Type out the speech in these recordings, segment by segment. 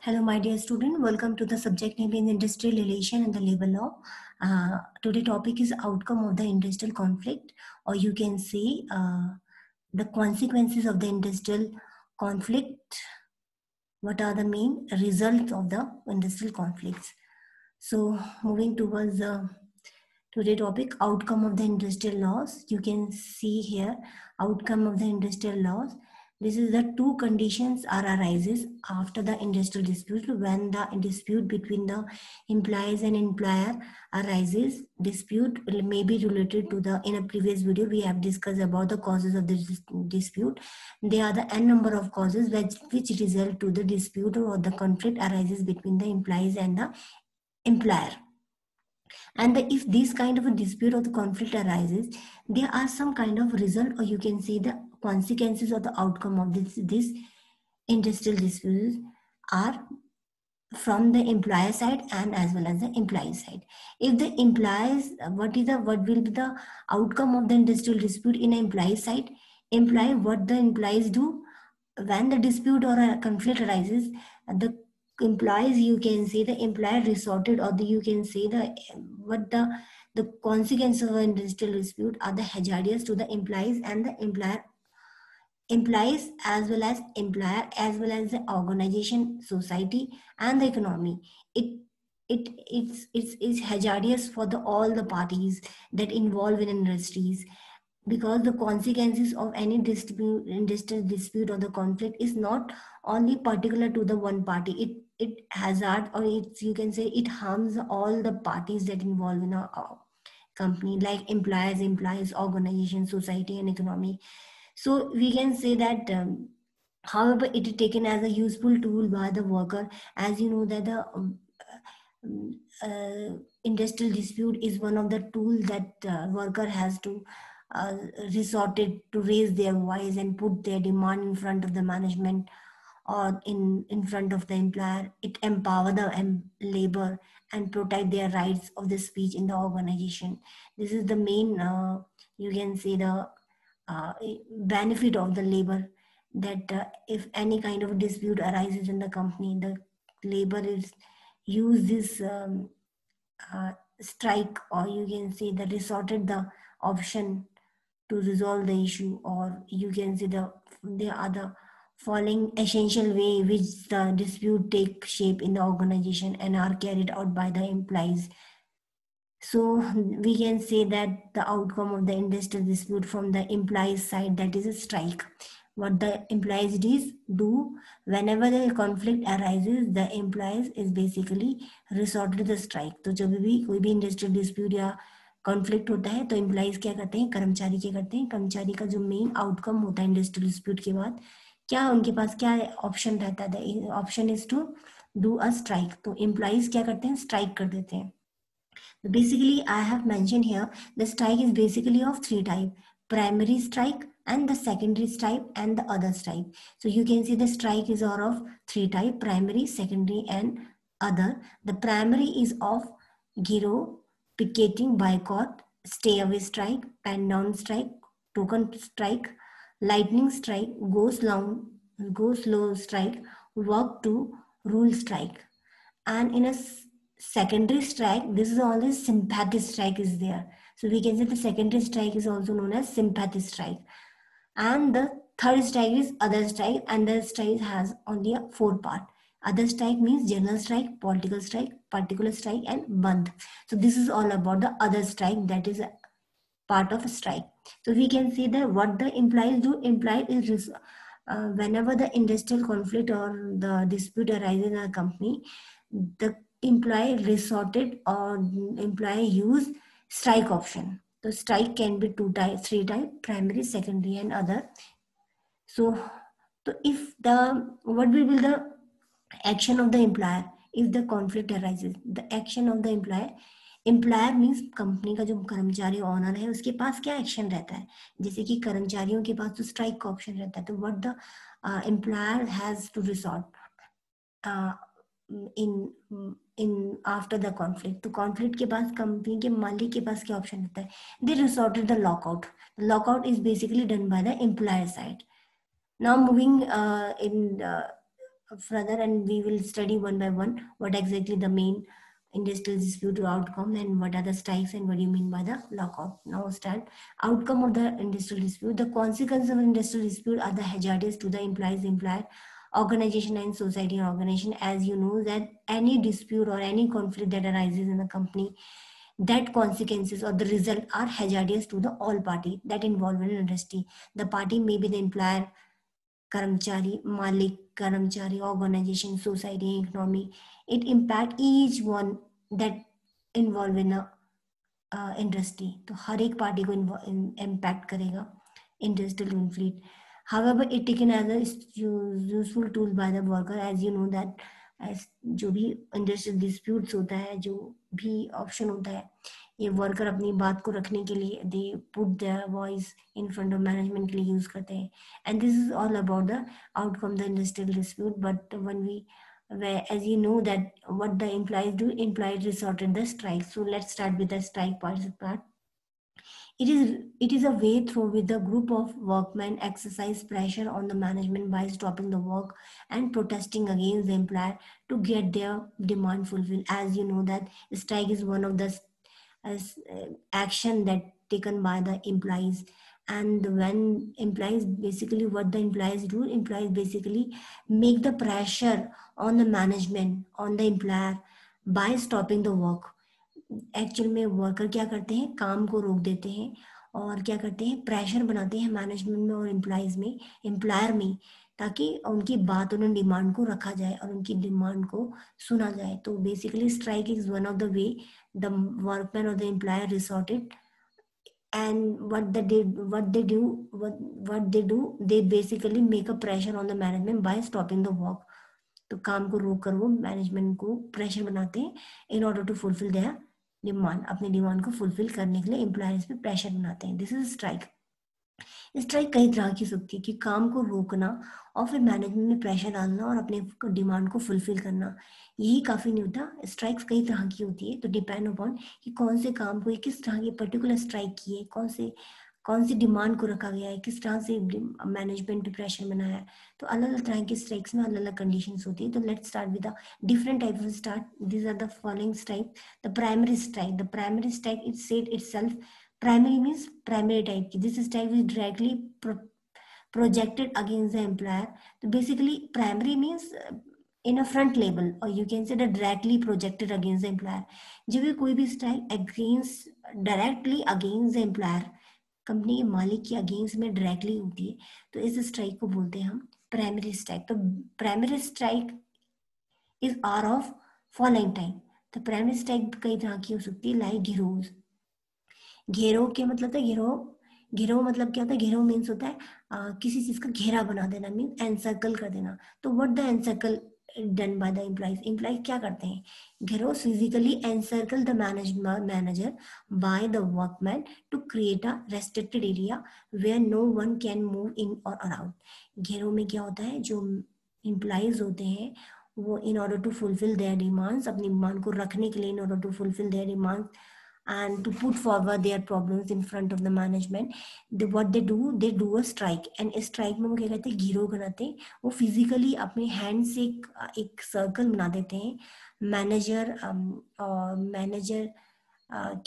Hello, my dear student. Welcome to the subject name in industrial relation and the labor law. Today topic is outcome of the industrial conflict, or you can say the consequences of the industrial conflict. What are the main results of the industrial conflicts? So, moving towards the today topic, outcome of the industrial laws. You can see here outcome of the industrial laws. This is the two conditions are arises after the industrial dispute. When the dispute between the employees and employer arises, dispute may be related to the, in a previous video we have discussed about the causes of the dispute. There are the n number of causes which result to the dispute or the conflict arises between the employees and the employer. And if this kind of a dispute or the conflict arises, there are some kind of result, or you can say the consequences or the outcome of this industrial disputes are from the employer side and as well as the employee side. If the employees, what will be the outcome of the industrial dispute in an employee side? What the employees do when the dispute or a conflict arises, the employees, you can say the employer resorted, or you can say the consequences of an industrial dispute are the hazardous to the employees and the employees as well as employer as well as the organization, society and the economy. It's hazardous for all the parties that involve in industries, because the consequences of any industrial dispute or the conflict is not only particular to the one party. It hazard, or it's, you can say, it harms all the parties that involve in a company, like employees, organization, society and economy. So we can say that however it is taken as a useful tool by the worker. As you know that the industrial dispute is one of the tools that worker has to resorted to raise their voice and put their demand in front of the management or in front of the employer. It empower the labor and protect their rights of the speech in the organization. This is the main you can say the benefit of the labor, that if any kind of dispute arises in the company, the labor is use this strike, or you can say the resorted the option to resolve the issue, or you can say the other following essential way which the dispute take shape in the organization and are carried out by the employees. So we can say that the outcome of the industrial dispute from the employees side, that is a strike. What the employees do whenever the conflict arises, the employees is basically resort to the strike. तो जब भी कोई भी industrial dispute या conflict होता है तो employees क्या करते हैं, कर्मचारी क्या करते हैं, कर्मचारी का जो मेन आउटकम होता है इंडस्ट्रियल डिस्प्यूट के बाद, क्या उनके पास क्या ऑप्शन रहता है, option is to do a strike. तो एम्प्लॉइज क्या करते हैं, स्ट्राइक कर देते हैं. Basically, I have mentioned here the strike is basically of three types: primary strike and the secondary strike and the other strike. So you can see the strike is all of three types: primary, secondary and other. The primary is of giro, picketing, boycott, stay away strike, pen down strike, token strike, lightning strike, go slow strike, work to rule strike. And in a secondary strike, this is only sympathy strike is there. So we can say the secondary strike is also known as sympathy strike. And the third strike is other strike, and the strike has only a four part. Other strike means general strike, political strike, particular strike and bandh. So this is all about the other strike, that is a part of a strike. So we can see that what the employees do, employees is whenever the industrial conflict or the dispute arises in a company, the employee resorted or employee use strike option. So strike can be three types: primary, secondary and other. So if what will be the action of the employer if the conflict arises? The action of the employer means company का जो कर्मचारी owner है उसके पास क्या action रहता है. जैसे कि कर्मचारियों के पास तो स्ट्राइक का ऑप्शन रहता है, तो what the employer has to resort in after the conflict. तो कॉन्फ्लिक्ट के पास कंपनी के मालिक के पास क्या ऑप्शन रहता है? They resorted the lockout. Lockout is basically done by the employer side. Now moving in further, and we will study one by one what exactly the main industrial dispute outcome and what are the strikes and what do you mean by the lockout. Now start. Outcome of the industrial dispute. The consequences of industrial dispute are the hazardous to the employees, employer, organization and society or organization. As you know that any dispute or any conflict that arises in the company, that consequences or the result are hazardous to the all party that involved in industry. The party may be the employer, कर्मचारी, मालिक, कर्मचारी, organization, society, economy. It impact each one that involved in a industry, तो हर एक party को impact करेगा industrial conflict. However, it taken as a useful tool by the worker, as you know that as जो भी industrial disputes होता है, जो भी ऑप्शन होता है, ये वर्कर अपनी बात को रखने के लिए they put their voice in front of management के लिए यूज करते हैं. And this is all about the outcome the industrial dispute. But when we, where as you know that what the employees do, employees resort in the strike. So let's start with the strike part. It is a way through which the group of workmen exercise pressure on the management by stopping the work and protesting against the employer to get their demand fulfilled. As you know that strike is one of the action that taken by the employees. And when employees, basically what the employees do, employees basically make the pressure on the management, on the employer by stopping the work. Actual में worker क्या करते हैं, काम को रोक देते हैं और क्या करते हैं, प्रेशर बनाते हैं मैनेजमेंट में और एम्प्लॉयज में, एम्प्लॉयर में, ताकि उनकी बात, उन डिमांड को रखा जाए और उनकी डिमांड को सुना जाए. तो basically strike is one of the way the workman or the employer resorted. And what they do, they basically make a pressure on the management by stopping the work. तो काम को रोक कर वो मैनेजमेंट को प्रेशर बनाते हैं in order to fulfil their demand. अपनी डिमांड को फुलफिल करने के लिए एम्प्लॉयर्स पे प्रेशर बनाते हैं. This is strike. स्ट्राइक कई तरह की सकती है कि काम को रोकना और फिर मैनेजमेंट में प्रेशर डालना और अपने डिमांड को फुलफिल करना, यही काफ़ी नहीं होता. स्ट्राइक्स कई तरह की होती है, तो डिपेंड अपॉन कि कौन से काम को, किस तरह की पर्टिकुलर स्ट्राइक की है, कौन सी डिमांड को रखा गया है, किस तरह से मैनेजमेंट पे प्रेशर बनाया है. तो अलग अलग तरह के स्ट्राइक्स में अलग अलग कंडीशंस होती है. तो let's start with the different type of start. These are the following strike. The primary strike. The primary strike it said itself. Primary means primary type की. This type is directly projected against the employer. So basically primary means in a front label, or you can say that directly projected against the employer. जब भी कोई भी strike against, directly against the employer, company के मालिक के against में directly होती है, तो इस स्ट्राइक को बोलते हैं हम प्राइमरी स्ट्राइक. तो primary strike is are of following type. तो प्राइमरी स्ट्राइक कई तरह की हो सकती है, लाइक घेरोज. घेरो के मतलब था, घेरो मतलब क्या होता है, घेरो मीन्स होता है किसी चीज का घेरा बना देना, मीन्स एनसर्कल कर देना. तो what the encircle done by the employees. Employees क्या करते हैं, gherao physically encircle the manager by the workman to create a restricted area where no one can move in और अराउंड. घेरो में क्या होता है, जो एम्प्लॉइज होते हैं वो in order to fulfil their demands, अपनी डिमांड को रखने के लिए, in order to fulfil their demands and to put forward their problems in front of the management, what they do a strike. and strike में वो क्या कहते हैं, गिरोह बनाते हैं. वो फिजिकली अपने हैंड से एक सर्कल बना देते हैं मैनेजर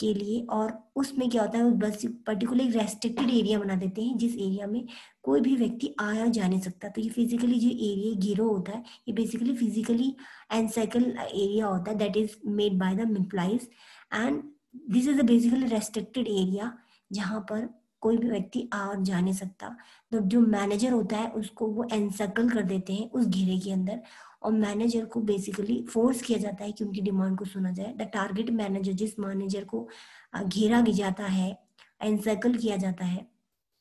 के लिए, और उसमें क्या होता है, वो बस पर्टिकुलर एक रेस्ट्रिक्टेड एरिया बना देते हैं जिस एरिया में कोई भी व्यक्ति आया जा नहीं सकता. तो ये फिजिकली जो एरिया गिरोह होता है, ये बेसिकली फिजिकली एनसर्कल एरिया होता है that is made by the employees. And this is a basically restricted area जहां पर कोई भी व्यक्ति आ और जा नहीं सकता. तो जो मैनेजर होता है उसको वो एनसर्कल कर देते हैं उस घेरे के अंदर, और मैनेजर को बेसिकली फोर्स किया जाता है कि उनकी डिमांड को सुना जाए. द टारगेट मैनेजर, जिस मैनेजर को घेरा जाता है, एनसर्कल किया जाता है,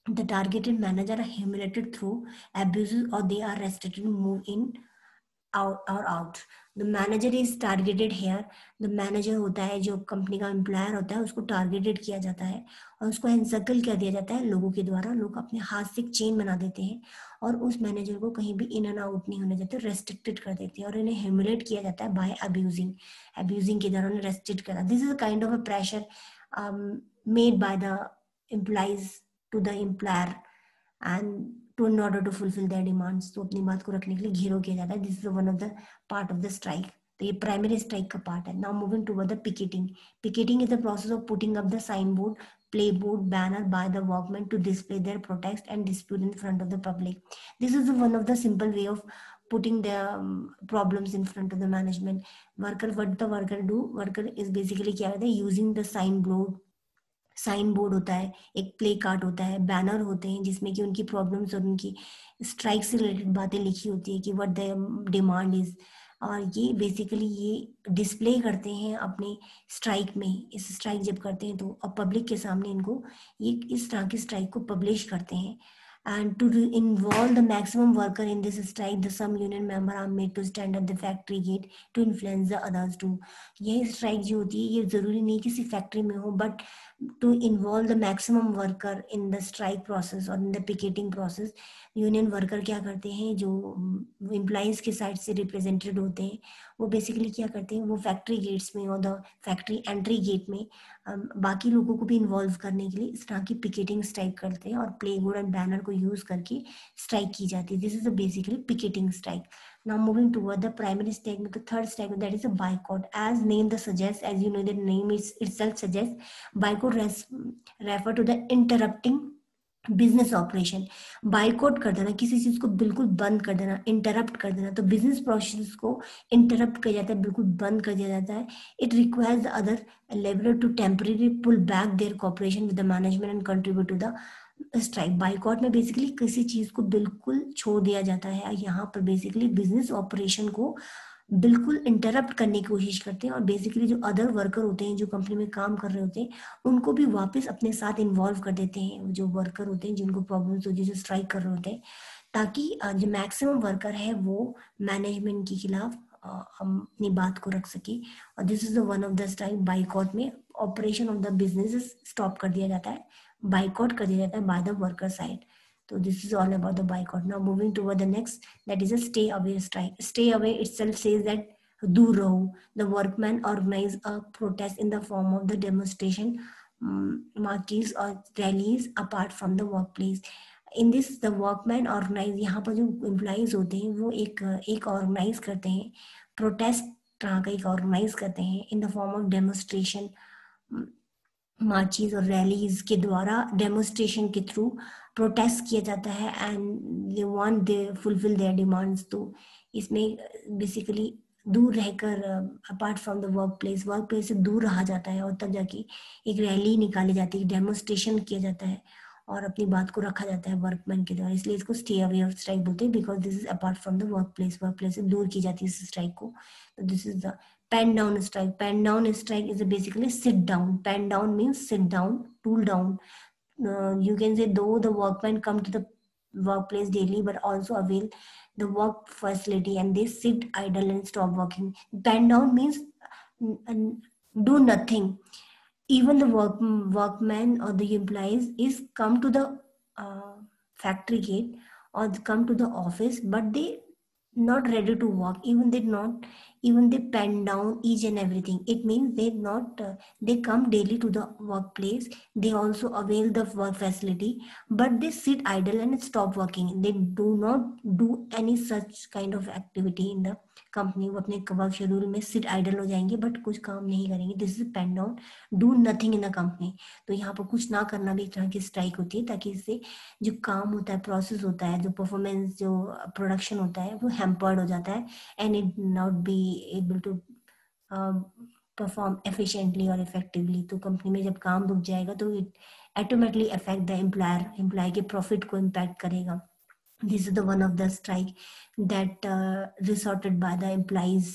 the targeted manager are humiliated through abuses or they are restricted to move in out or out. The manager is targeted here. The manager होता है जो कंपनी का एम्प्लॉयर होता है, उसको टारगेटेड किया जाता है और उसको एनसर्कल कर दिया जाता है लोगों के द्वारा. लोग अपने हाथ से एक चेन बना देते हैं और उस मैनेजर को कहीं भी इन एंड आउट नहीं होने देते, रेस्ट्रिक्टेड कर देते हैं और इन्हें ह्यूमिलेट किया जाता है बाय अब्यूजिंग के द्वारा उन्हें रेस्ट्रिक्ट करा. This is a kind of a pressure made by the employees to the employer, and to in order to fulfil their demands, तो अपनी बात को रखने के लिए घेराव किया जाता है. This is one of the part of the strike. तो ये प्राइमरी स्ट्राइक का पार्ट है. Now moving toward the picketing. Picketing is the process of putting up the sign board, play board, banner by the workman to display their protest and dispute in front of the public. This is one of the simple way of putting the problems in front of the management. What the worker do, worker is basically क्या होता है, using the sign board होता है, एक play card होता है, banner होते हैं जिसमें कि उनकी प्रॉब्लम्स और उनकी स्ट्राइक से रिलेटेड बातें लिखी होती है कि व्हाट द डिमांड इज. और ये बेसिकली ये डिस्प्ले करते हैं अपने स्ट्राइक में. इस स्ट्राइक जब करते हैं तो अब पब्लिक के सामने इनको ये इस तरह की स्ट्राइक को पब्लिश करते हैं. And to involve the maximum worker in this strike, the some union member are made to stand at the factory gate to influence the others too. ये स्ट्राइक जो होती है ये जरूरी नहीं किसी फैक्ट्री में हो, but to involve the maximum worker in the strike process or in the picketing process, union worker क्या करते हैं, जो एम्प्लॉइज के साइड से रिप्रेजेंटेड होते हैं, वो बेसिकली क्या करते हैं, वो फैक्ट्री गेट्स में और द फैक्ट्री एंट्री गेट में बाकी लोगों को भी इन्वॉल्व करने के लिए इस तरह की पिकेटिंग स्ट्राइक करते हैं और प्ले बोर्ड एंड बैनर को यूज करके स्ट्राइक की जाती है. This is basically picketing strike. Now moving toward the primary strike, the third strike, that is a boycott. As name the suggests, as you know, the name is itself suggests, boycott refer to the interrupting business operation. Boycott कर देना, किसी चीज को बिल्कुल बंद कर देना, interrupt कर देना, तो बिजनेस प्रोसेस को इंटरप्ट किया जाता है, बिल्कुल बंद कर दिया जाता है. It requires the other leveller to temporary pull back their cooperation with the management and contribute to the strike. Boycott में बेसिकली किसी चीज को बिल्कुल छोड़ दिया जाता है. यहाँ पर बेसिकली बिजनेस ऑपरेशन को बिल्कुल इंटरप्ट करने की कोशिश करते हैं और बेसिकली जो अदर वर्कर होते हैं जो कंपनी में काम कर रहे होते हैं उनको भी वापस अपने साथ इन्वॉल्व कर देते हैं, जो वर्कर होते हैं जिनको प्रॉब्लम्स होती है, जो स्ट्राइक कर रहे होते हैं, ताकि जो मैक्सिमम वर्कर है वो मैनेजमेंट के खिलाफ हम अपनी बात को रख सके. और this is one of the strike. Boycott में operation of the business stop कर दिया जाता है, बाइकआउट कर दिया जाता है by the worker side. So this is all about the boycott. Now moving toward the next, that is a stay away strike. Stay away itself says that dur raho. The workmen organize a protest in the form of the demonstration, marches or rallies apart from the workplace. In this the workmen organize, यहाँ पर जो employees होते हैं वो एक organize करते हैं, protest तरह का एक organize करते हैं in the form of demonstration, marches और रैलीज के द्वारा, डेमोन्स्ट्रेशन के थ्रू प्रोटेस्ट किया जाता है and they want they fulfil their demands. तो इसमें बेसिकली दूर रहकर apart from the work place से दूर रहा जाता है और तब जाके एक रैली निकाली जाती है, डेमोन्स्ट्रेशन किया जाता है और अपनी बात को रखा जाता है वर्कमैन के द्वारा. इसलिए इसको स्टे अवे ऑफ स्ट्राइक बोलते हैं, because this is apart from the work place से दूर की जाती है इस स्ट्राइक को. तो this is the pen down strike. Pen down strike is basically sit down. Pen down means sit down, tool down. You can say though the workmen come to the workplace daily, but also avail the work facility and they sit idle and stop working. Pen down means do nothing. Even the workmen or the employees is come to the factory gate or come to the office, but they not ready to work. Even they pen down each and everything. It means they come daily to the workplace, they also avail the work facility, but they sit idle and stop working. They do not do any such kind of activity in the company. वो अपने work schedule में sit idle हो जाएंगे but कुछ काम नहीं करेंगे. This is pen down, do nothing in the company. तो यहाँ पर कुछ ना करना भी एक तरह की स्ट्राइक होती है, ताकि इससे जो काम होता है, प्रोसेस होता है, जो परफॉर्मेंस, जो प्रोडक्शन होता है, वो हैम्पर्ड हो जाता है and it not be able to perform efficiently और इफेक्टिवली. तो कंपनी में जब काम रुक जाएगा तो it automatically affect the employer के प्रॉफिट को इम्पैक्ट करेगा. This is the one of the strike that resorted by the employees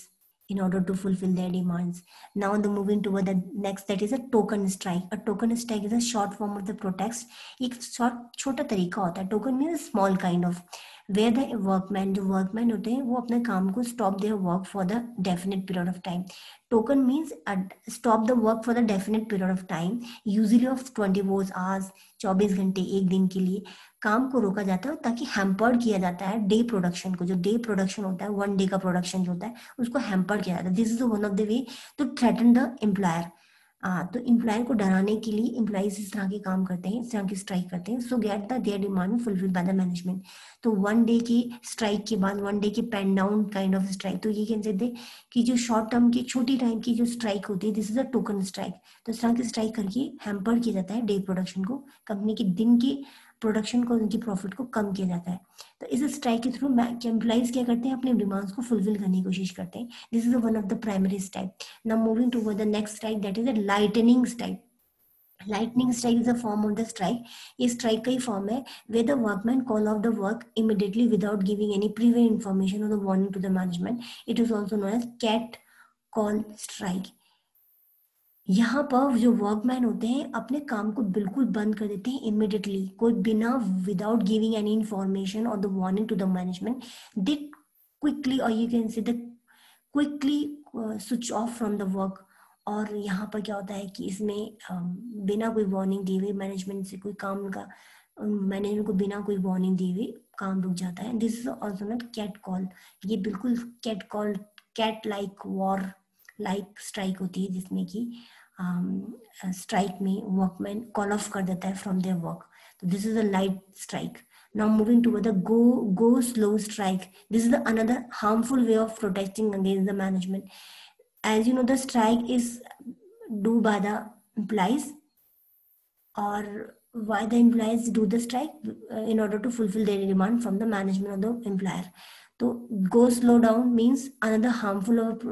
in order to fulfill their demands. Now the moving toward the next, that is a token strike. A token strike is a short form of the protest. एक छोटा तरीका होता है. Token means small kind of, where the workman, जो workman होते हैं वो अपने काम को stop their work for the definite period of time. Token means stop the work for the definite period of time, usually of 24 hours, 24 घंटे, एक दिन के लिए काम को रोका जाता है ताकि हैम्पर्ड किया जाता है डे प्रोडक्शन को. जो डे प्रोडक्शन होता है, वन डे का प्रोडक्शन जो होता है, उसको हैम्पर्ड किया जाता है. This is one of the way to threaten the employer. तो एम्प्लॉयर को डराने के लिए एम्प्लॉइज इस तरह के काम करते हैं, इस तरह की स्ट्राइक करते हैं, सो get the their demand fulfil by the management. तो 1 डे की स्ट्राइक के बाद, 1 डे की pen down kind of strike, तो ये कह सकते हैं कि जो शॉर्ट टर्म की छोटी टाइम की जो स्ट्राइक होती है, this is a token strike. तो इस तरह की स्ट्राइक करके हैम्पर किया जाता है डे प्रोडक्शन को, कंपनी के दिन के प्रोडक्शन को, उनकी प्रॉफिट को कम किया जाता है। तो इस स्ट्राइक के थ्रू एम्प्लॉइज क्या करते हैं, अपने डिमांड्स को फुलफिल करने की कोशिश करते हैं। This is one of the primary strike. Now moving toward the next strike, that is a lightning strike. Lightning strike is a form of the strike. ये strike का ही form है where the workman call off the work immediately without giving any prior information or the warning to the management. It is also known as cat call strike. यहाँ पर जो workman होते हैं अपने काम को बिल्कुल बंद कर देते हैं इमिडिएटली, कोई बिना विदाउट गिविंग एनी इंफॉर्मेशन और the warning to the management, they quickly, और you can say the quickly switch off from the work. और यहाँ पर क्या होता है कि इसमें बिना कोई वार्निंग दिए हुए मैनेजमेंट से कोई काम का, मैनेजमेंट को बिना कोई वार्निंग दिए हुए काम रुक जाता है। This is also not cat call. ये बिल्कुल cat call, cat like war like strike होती है, जिसमें कि स्ट्राइक में वर्कमैन कॉल ऑफ कर देता है फ्रॉम देयर वर्क। तो this is a light strike. Now moving to the go slow strike. This is the another harmful way of protesting against the management. As you know, the strike is do by the employees, or why the employees do the strike, in order to fulfill their demand from the management of the employer. तो go slow down means another harmful of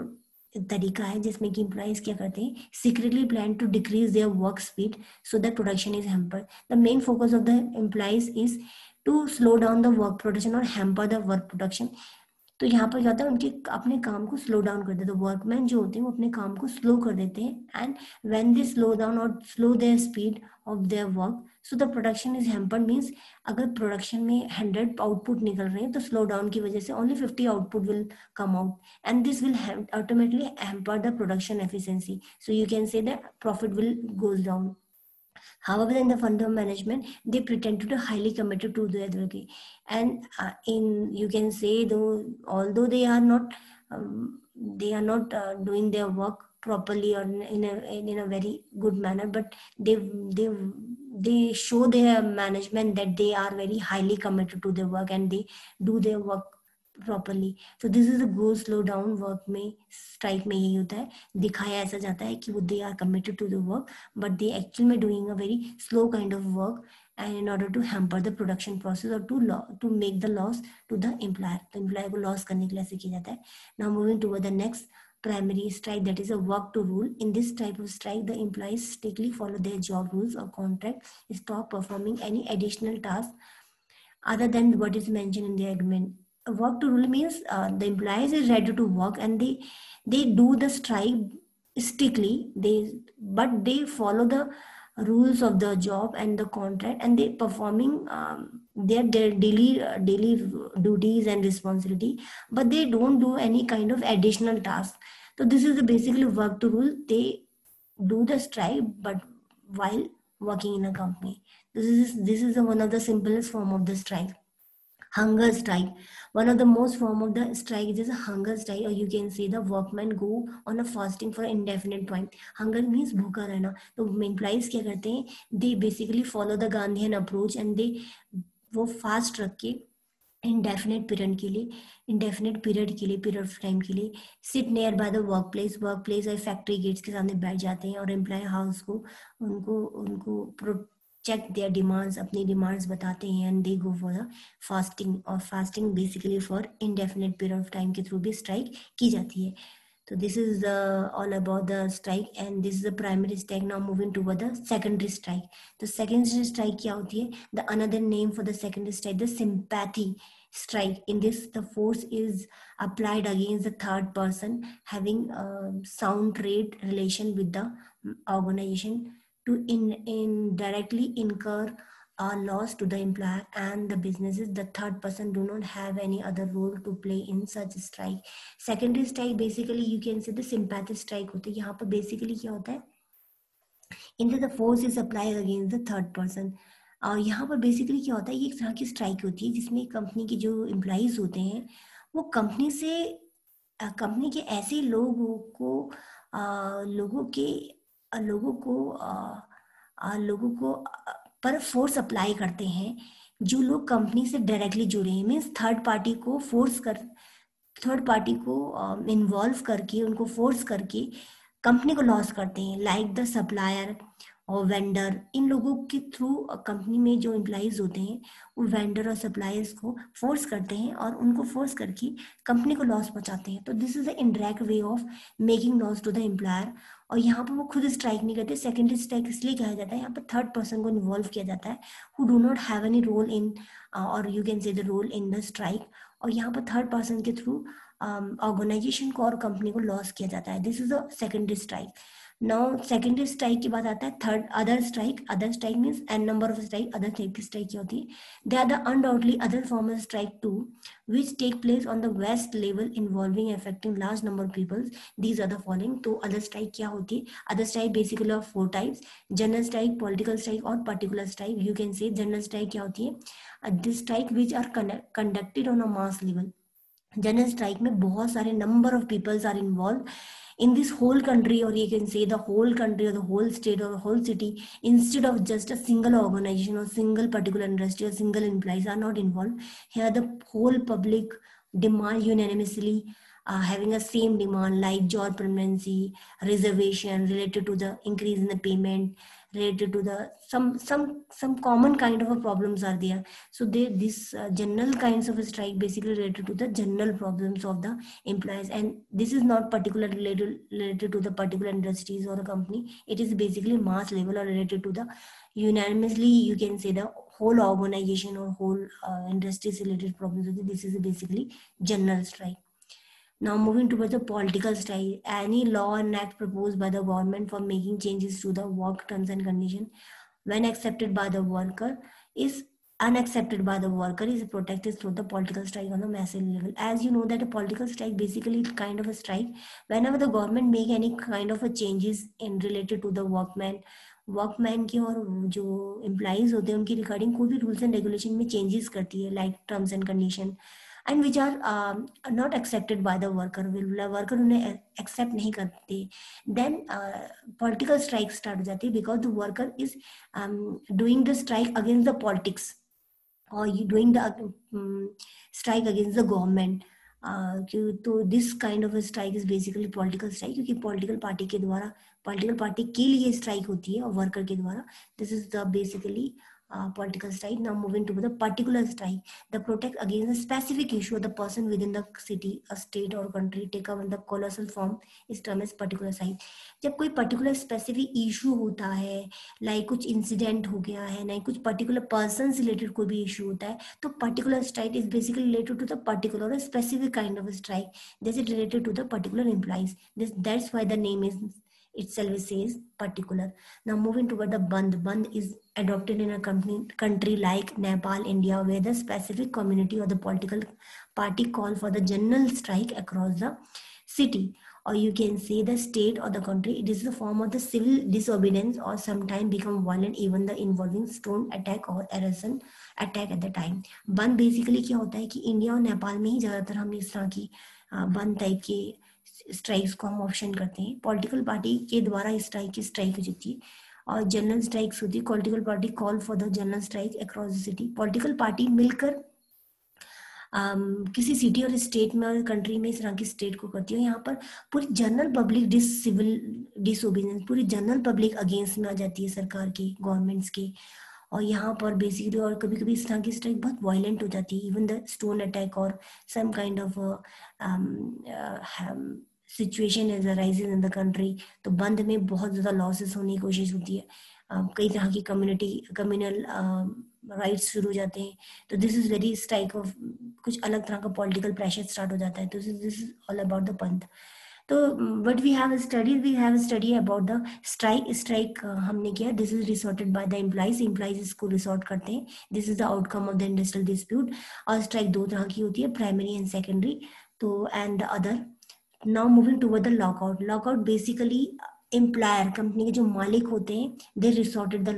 तरीका है जिसमें कि employees क्या करते हैं, secretly plan to decrease their work speed so that production is hampered. The main focus of the employees is to slow down the work production और hamper the work production. तो यहाँ पर जाता है उनके अपने काम को स्लो डाउन कर देते हैं, वर्कमैन जो होते हैं वो अपने काम को स्लो कर देते हैं। And when they slow down और slow their speed of their work, so the production is hampered. Means अगर प्रोडक्शन में 100 आउटपुट निकल रहे हैं तो स्लो डाउन की वजह से only 50 output will come out, and this will ultimately hamper the production efficiency, so you can say that profit will goes down. However, in the fund management, they pretend to be highly committed to their work, and in you can say though, although they are not doing their work properly or in a very good manner, but they they show their management that they are very highly committed to their work and they do their work properly. तो this is a go slow down work में, strike में यही होता है, दिखाया ऐसा जाता है कि वो they are committed to the work but they actual में doing a very slow kind of work and in order to hamper the production process और to make the loss to the employer. तो employer को loss करने के लिए ऐसे किया जाता है। Now moving toward the next primary strike, that is a work to rule. In this type of strike, the employees strictly follow their job rules or contract, stop performing any additional task other than what is mentioned in the agreement. Work to rule means the employees is ready to work and they do the strike strictly. But they follow the rules of the job and the contract, and they performing their daily duties and responsibility, but they don't do any kind of additional task. So this is the basically work to rule. They do the strike but while working in a company. This is one of the simplest form of the strike. Hunger strike. One of the most form of the strike is a hunger strike, or you can say the workmen go on a fasting for indefinite time. Hunger means भूखा रहना। तो employees क्या करते हैं, they basically follow the Gandhian approach and they वो fast रख के indefinite period के लिए पीरियड ऑफ टाइम के लिए seat near by the work place और फैक्ट्री गेट्स के सामने बैठ जाते हैं और एम्प्लॉय हाउस को उनको उनको चेक देयर डिमांड्स, अपनी डिमांड्स बताते हैं and they go for the fasting. और fasting basically for indefinite period of time के थ्रू भी स्ट्राइक की जाती है। So this is all about the strike and this is the primary strike. Now moving toward the secondary strike. तो secondary strike क्या होती है? The another name for the secondary strike, the sympathy strike. In this, the force is applied against the third person having a sound trade relation with the organization to indirectly incur a loss to the employer and the businesses. The third person do not have any other role to play in such strike. Secondary strike basically you can say the sympathy strike होती है। यहाँ पर basically क्या होता है, in the force is applied against the third person. और यहाँ पर बेसिकली क्या होता है, ये एक तरह की स्ट्राइक होती है जिसमें कंपनी के जो एम्प्लॉइज होते हैं वो कंपनी के ऐसे लोगों के लोगों को पर फोर्स अप्लाई करते हैं जो लोग कंपनी से डायरेक्टली जुड़े हैं, मीन्स थर्ड पार्टी को इन्वॉल्व करके, उनको फोर्स करके कंपनी को लॉस करते हैं, लाइक द सप्लायर और वेंडर। इन लोगों के थ्रू कंपनी में जो एम्प्लॉइज होते हैं वो वेंडर और सप्लायर्स को फोर्स करते हैं और उनको फोर्स करके कंपनी को लॉस पहुंचाते हैं। तो this is the indirect way of making loss to the employer. और यहाँ पर वो खुद स्ट्राइक नहीं करते, सेकेंडरी स्ट्राइक इसलिए कहा जाता है, यहाँ पर थर्ड पर्सन को इन्वॉल्व किया जाता है who do not have any role in, और you can say the role in the strike. और यहाँ पर थर्ड पर्सन के थ्रू ऑर्गेनाइजेशन को और कंपनी को लॉस किया जाता है। This is a secondary strike. Now secondary strike के बाद आता है third other strike. Other strike means N number of strike. Other type की स्ट्राइक क्या होती है? They are the undoubtedly other form of strike to which take place on the vast level involving affecting large number of peoples. These are the following. तो other strike क्या होती है? Other strike basically of 4 types: general strike, political strike और particular strike. You can say general strike क्या होती है? This strike which are conducted on a mass level. General strike में बहुत सारे number of peoples are involve in this whole country, or you can say the whole country or the whole state or the whole city, instead of just a single organization or single particular industry or single employees are not involved. Here the whole public demand unanimously, having a same demand like job permanency, reservation related to the increase in the payment, related to the some common kind of a problems are there. So they this general kinds of a strike basically related to the general problems of the employees, and this is not particularly related to the particular industries or a company. It is basically mass level or related to the unanimously, you can say, the whole organization or whole industries related problems. This is basically general strike. Now moving towards the political strike. Any law and act proposed by the government for making changes to the work terms and condition, when accepted by the worker, is unaccepted by the worker, is protected through the political strike on a massive level. As you know that a political strike basically is kind of a strike whenever the government make any kind of a changes in related to the workman की और जो employees होते हैं उनकी regarding कोई भी rules and regulation में changes करती है, like terms and condition, and which are not accepted by the worker, worker उन्हें एक्सेप्ट नहीं करते, देन पॉलिटिकल स्ट्राइक स्टार्ट हो जाती है, because the worker is doing the strike against the politics or you doing the strike against the government. तो this kind of strike is basically political strike, क्योंकि political party के द्वारा, political party के लिए strike होती है और worker के द्वारा. This is the basically political strike. Now moving to the particular strike, the protest against a specific issue of the person within the city, a state or country take up in the colossal form is termed as particular strike. जब कोई particular specific issue होता है, like कुछ incident हो गया है, नहीं कुछ particular person से related कोई भी issue होता है, तो particular strike is basically related to the particular or a specific kind of a strike. This is related to the particular employees. That's why the name is itself says particular. Now moving toward the Bandh. Bandh is adopted in a country like Nepal, India, where the specific community or the political party call for the general strike across the city, or you can say the state or the country. It is the form of the civil disobedience or sometimes become violent, even the involving stone attack or arson attack at the time. Bandh basically क्या होता है कि India और नेपाल में ही ज़्यादातर हम इस तरह की बंद टाइप के स्ट्राइक्स को हम ऑप्शन करते हैं. पॉलिटिकल पार्टी के द्वारा इस टाइप की स्ट्राइक हो जाती है, और जनरल स्ट्राइक्स होती है. Political party call for the general strike across the city. Political party मिलकर किसी सिटी और स्टेट में और कंट्री में इस तरह की स्टेट को करती है. यहाँ पर पूरी जनरल पब्लिक सिविल डिसोबीडियंस, पूरी जनरल पब्लिक अगेंस्ट में आ जाती है सरकार की, गवर्नमेंट्स की. और यहाँ पर बेसिकली और कभी कभी इस तरह की स्ट्राइक बहुत वायलेंट हो जाती है, इवन द स्टोन अटैक और some kind of situation is arising in the country. तो बंद में बहुत ज़्यादा लॉसेस होने की कोशिश होती है, कई तरह की कम्युनल राइट्स शुरू हो जाते हैं. तो this is very strike off कुछ अलग तरह का पॉलिटिकल प्रेशर स्टार्ट हो जाता है. तो this is all about the bandh. तो what we have study about the strike हमने किया. This is resorted by the employees इसको रिसोर्ट करते हैं. This is the outcome of the industrial dispute. और स्ट्राइक दो तरह की होती है, प्राइमरी एंड सेकेंडरी. तो and the other. Now moving toward the lockout. Lockout basically employer, company के जो मालिक होते हैं, दे रिसोर्टेड द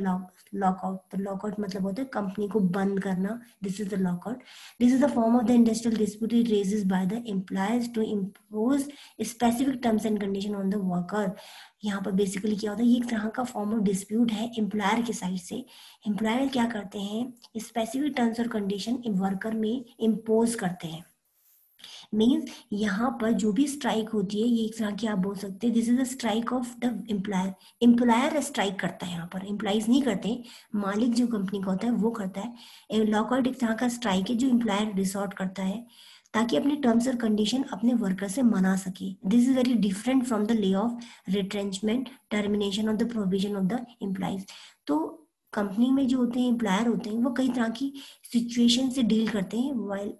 लॉकआउट. तो लॉकआउट मतलब होता है कंपनी को बंद करना. This is the lockout. This is the form of the industrial dispute it raises by the employers to impose specific terms and condition on the worker. यहाँ पर basically क्या होता है, ये एक तरह का फॉर्म ऑफ डिस्प्यूट है एम्प्लॉयर के साइड से. एम्प्लॉयर क्या करते हैं, स्पेसिफिक टर्म्स और कंडीशन वर्कर में इम्पोज करते हैं. मीन्स यहाँ पर जो भी स्ट्राइक होती है, ये एक तरह की आप बोल सकते हैं this is the strike off the employer. Employer strike करता है, यहाँ पर एम्प्लॉइज नहीं करते, मालिक जो कंपनी का होता है वो करता है. लॉकआउट एक तरह का स्ट्राइक है जो एम्प्लॉयर रिसोर्ट करता है ताकि अपने टर्म्स और कंडीशन अपने वर्कर से मना सके. This is very different from the lay of retrenchment, termination of the provision of the employees. तो कंपनी में जो होते हैं एम्प्लॉयर होते हैं वो कई तरह की सिचुएशन से डील करते हैं while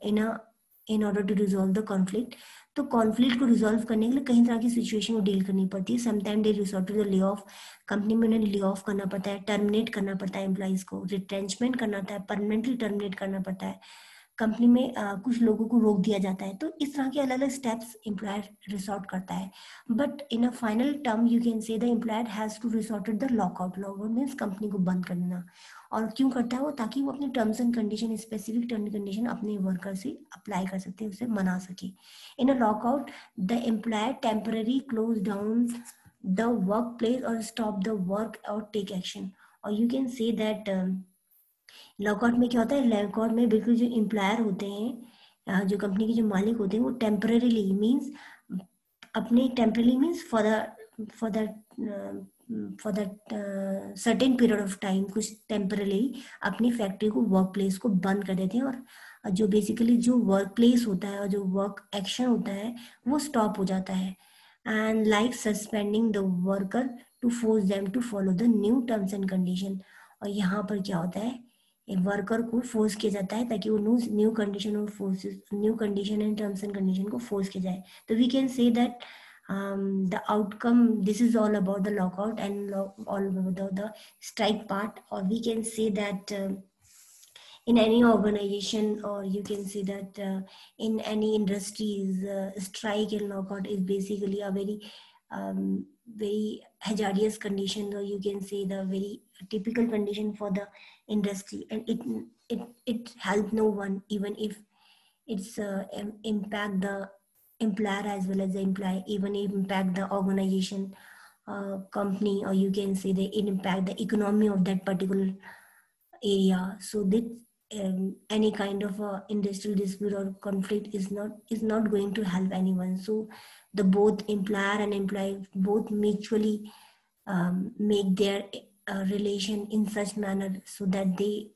in order to resolve the conflict. तो कॉन्फ्लिक्ट को रिजॉल्व करने के लिए कई तरह की सिचुएशन को डील करनी पड़ती है. Sometime they resort to the lay off. Company में उन्हें ले ऑफ करना पड़ता है, टर्मिनेट करना पड़ता है एम्प्लॉइज को, रिट्रेंचमेंट करना होता है, परमानेंटली टर्मिनेट करना पड़ता है, कंपनी में कुछ लोगों को रोक दिया जाता है. तो इस तरह के अलग अलग स्टेप्स एम्प्लॉयर रिसोर्ट करता है. But in a final term you can say the employer has to resort the lockout. Lockout means company को बंद कर देना. और क्यों करता है वो, ताकि वो अपने terms and condition, specific term and condition अपने वर्कर से अप्लाई कर सकते हैं, उसे मना सके. In a lockout the employer temporary close down the work place और स्टॉप द वर्क और टेक एक्शन. और you can say that lockout में क्या होता है, लॉकआउट में बिल्कुल जो एम्प्लॉयर होते हैं, जो कंपनी के जो मालिक होते हैं, वो टेम्पररीली मीन्स अपने temporary means for the for the certain period of time, कुछ टेम्परली अपनी फैक्ट्री को, वर्क प्लेस को बंद कर देते हैं. और जो बेसिकली जो वर्क प्लेस होता है और जो वर्क एक्शन होता है वो स्टॉप हो जाता है. And like suspending the worker to force them to follow the new terms and condition. और यहाँ पर क्या होता है, वर्कर को फोर्स किया जाता है ताकि वो न्यू कंडीशन और forces, new condition and terms and condition को फोर्स किया जाए. तो we can say that the outcome, this is all about the lockout and all about the strike part. Or we can say that in any organization, or you can say that in any industries, strike and lockout is basically a very hazardous condition, or you can say the very typical condition for the industry. And it help no one, even if it's impact the employer as well as the employee, even if impact the organization, company, or you can say the impact the economy of that particular area. So that any kind of industrial dispute or conflict is not going to help anyone. So the both employer and employee both mutually make their relation in such manner so that they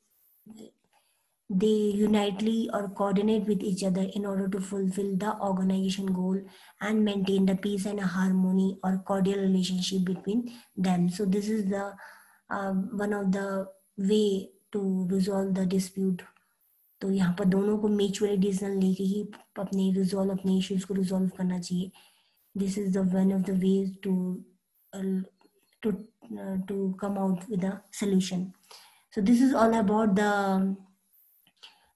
unitely or coordinate with each other in order to fulfill the organization goal and maintain the peace and harmony or cordial relationship between them. So this is the one of the way to resolve the dispute. तो यहाँ पर दोनों को mutually decision लेके ही अपने issues को resolve करना चाहिए. This is the one of the ways to come out with a solution. So this is all about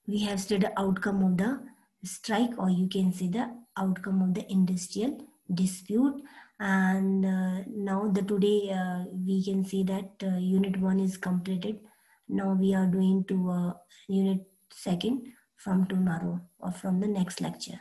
we have studied the outcome of the strike, or you can say the outcome of the industrial dispute. And now today we can see that unit 1 is completed. Now we are doing to unit 2 from tomorrow or from the next lecture.